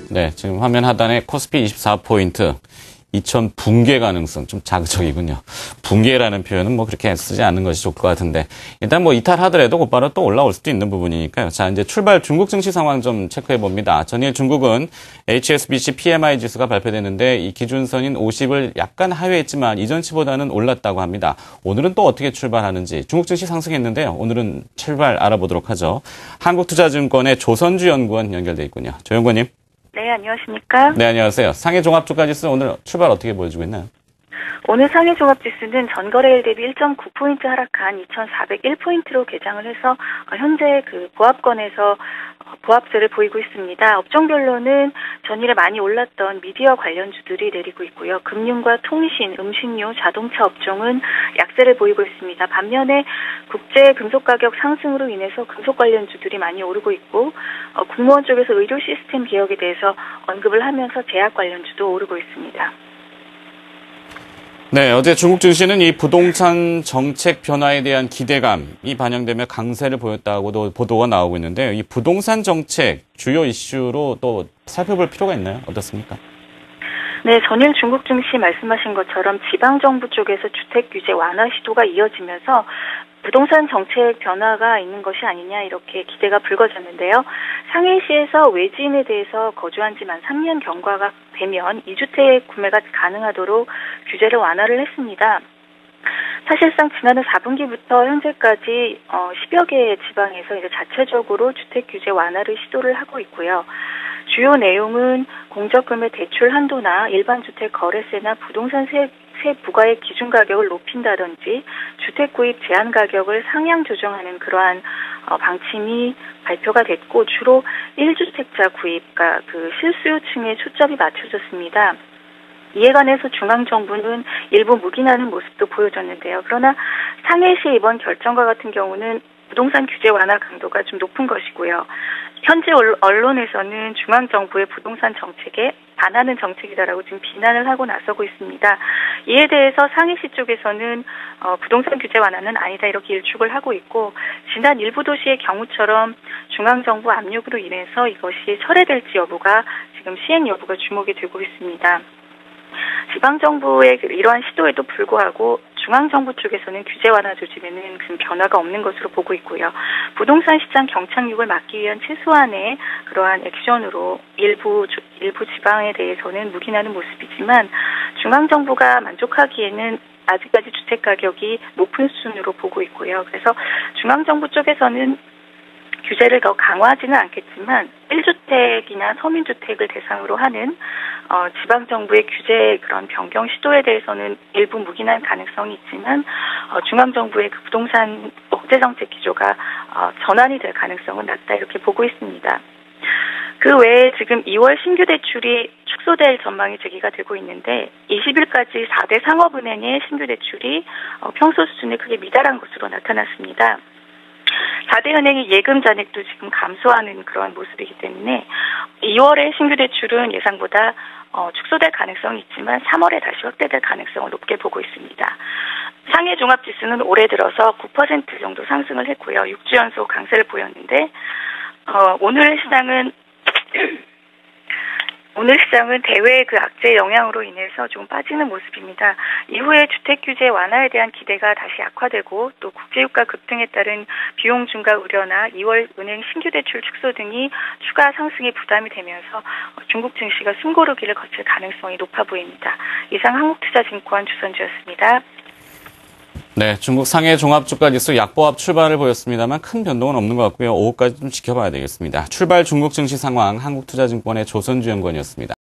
네, 지금 화면 하단에 코스피 24포인트, 2000 붕괴 가능성 좀 자극적이군요. 붕괴라는 표현은 뭐 그렇게 쓰지 않는 것이 좋을 것 같은데 일단 뭐 이탈하더라도 곧바로 또 올라올 수도 있는 부분이니까요. 자, 이제 출발 중국 증시 상황 좀 체크해 봅니다. 전일 중국은 HSBC PMI 지수가 발표됐는데 이 기준선인 50을 약간 하회했지만 이전치보다는 올랐다고 합니다. 오늘은 또 어떻게 출발하는지 중국 증시 상승했는데요. 오늘은 출발 알아보도록 하죠. 한국투자증권의 조선주 연구원 연결돼 있군요. 조 연구원님. 네, 안녕하십니까? 네, 안녕하세요. 상해 종합주가지수 오늘 출발 어떻게 보여주고 있나요? 오늘 상해 종합지수는 전거래일 대비 1.9포인트 하락한 2,401포인트로 개장을 해서 현재 그 보합권에서 보합세를 보이고 있습니다. 업종별로는 전일에 많이 올랐던 미디어 관련주들이 내리고 있고요. 금융과 통신, 음식료, 자동차 업종은 약세를 보이고 있습니다. 반면에 국제 금속 가격 상승으로 인해서 금속 관련주들이 많이 오르고 있고 국무원 쪽에서 의료 시스템 개혁에 대해서 언급을 하면서 제약 관련주도 오르고 있습니다. 네, 어제 중국 증시는 이 부동산 정책 변화에 대한 기대감이 반영되며 강세를 보였다고도 보도가 나오고 있는데요. 이 부동산 정책 주요 이슈로 또 살펴볼 필요가 있나요? 어떻습니까? 네, 전일 중국 증시 말씀하신 것처럼 지방정부 쪽에서 주택 규제 완화 시도가 이어지면서 부동산 정책 변화가 있는 것이 아니냐 이렇게 기대가 불거졌는데요. 상해시에서 외지인에 대해서 거주한 지만 3년 경과가 되면 2주택 구매가 가능하도록 규제를 완화를 했습니다. 사실상 지난해 4분기부터 현재까지 10여 개의 지방에서 이제 자체적으로 주택 규제 완화를 시도를 하고 있고요. 주요 내용은 공적금의 대출 한도나 일반 주택 거래세나 부동산 세 부과의 기준 가격을 높인다든지 주택 구입 제한 가격을 상향 조정하는 그러한 방침이 발표가 됐고 주로 1주택자 구입과 그 실수요층에 초점이 맞춰졌습니다. 이에 관해서 중앙정부는 일부 묵인하는 모습도 보여줬는데요. 그러나 상해시 이번 결정과 같은 경우는 부동산 규제 완화 강도가 좀 높은 것이고요. 현재 언론에서는 중앙정부의 부동산 정책에 반하는 정책이다라고 지금 비난을 하고 나서고 있습니다. 이에 대해서 상해시 쪽에서는 부동산 규제 완화는 아니다 이렇게 일축을 하고 있고 지난 일부 도시의 경우처럼 중앙정부 압력으로 인해서 이것이 철회될지 여부가 지금 시행 여부가 주목이 되고 있습니다. 지방정부의 이러한 시도에도 불구하고 중앙정부 쪽에서는 규제 완화 조짐에는 큰 변화가 없는 것으로 보고 있고요. 부동산 시장 경착륙을 막기 위한 최소한의 그러한 액션으로 일부 지방에 대해서는 묵인하는 모습이지만 중앙정부가 만족하기에는 아직까지 주택 가격이 높은 수준으로 보고 있고요. 그래서 중앙정부 쪽에서는 규제를 더 강화하지는 않겠지만 1주택이나 서민주택을 대상으로 하는 지방정부의 규제 그런 변경 시도에 대해서는 일부 묵인할 가능성이 있지만 중앙정부의 그 부동산 억제정책 기조가 전환이 될 가능성은 낮다 이렇게 보고 있습니다. 그 외에 지금 2월 신규 대출이 축소될 전망이 제기가 되고 있는데 20일까지 4대 상업은행의 신규 대출이 평소 수준에 크게 미달한 것으로 나타났습니다. 4대 은행의 예금 잔액도 지금 감소하는 그런 모습이기 때문에 2월의 신규 대출은 예상보다 축소될 가능성이 있지만 3월에 다시 확대될 가능성을 높게 보고 있습니다. 상해 종합지수는 올해 들어서 9% 정도 상승을 했고요. 6주 연속 강세를 보였는데 오늘 시장은 대외 그 악재 영향으로 인해서 좀 빠지는 모습입니다. 이후에 주택 규제 완화에 대한 기대가 다시 약화되고 또 국제유가 급등에 따른 비용 증가 우려나 2월 은행 신규 대출 축소 등이 추가 상승에 부담이 되면서 중국 증시가 숨고르기를 거칠 가능성이 높아 보입니다. 이상 한국투자증권 주선주였습니다. 네, 중국 상해 종합주가지수 약보합 출발을 보였습니다만 큰 변동은 없는 것 같고요. 오후까지 좀 지켜봐야 되겠습니다. 출발 중국 증시 상황 한국투자증권의 조선주 연구원이었습니다.